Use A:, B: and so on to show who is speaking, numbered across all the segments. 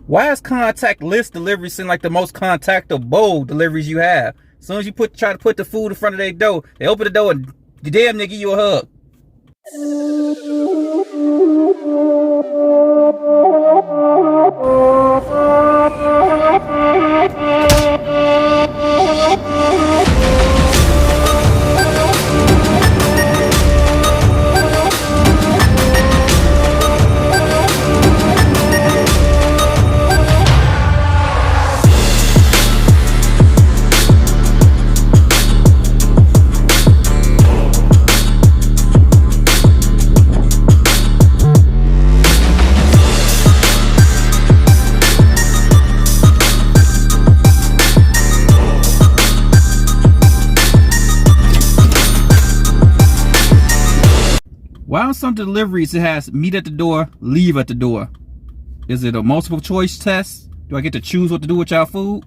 A: Why is contactless delivery seem like the most contactable deliveries you have? As soon as you try to put the food in front of their door, they open the door and the damn nigga give you a hug. Why on some deliveries it has meet at the door, leave at the door? Is it a multiple choice test? Do I get to choose what to do with y'all food?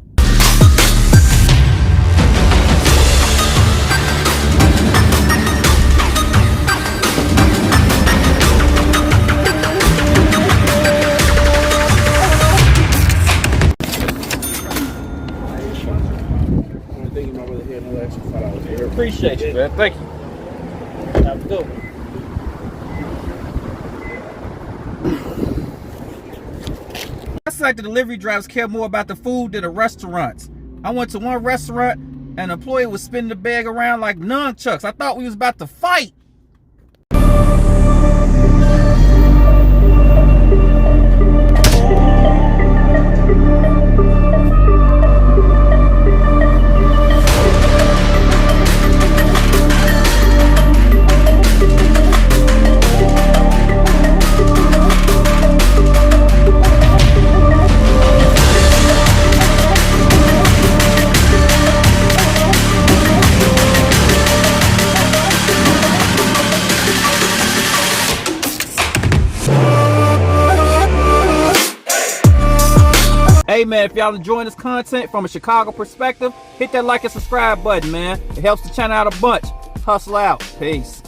A: Appreciate you, man. Thank you. Have a good one. It's like the delivery drivers care more about the food than the restaurants. I went to one restaurant and an employee was spinning the bag around like nunchucks. I thought we was about to fight. Hey man, if y'all enjoying this content from a Chicago perspective, hit that like and subscribe button, man. It helps the channel out a bunch. Hustle out. Peace.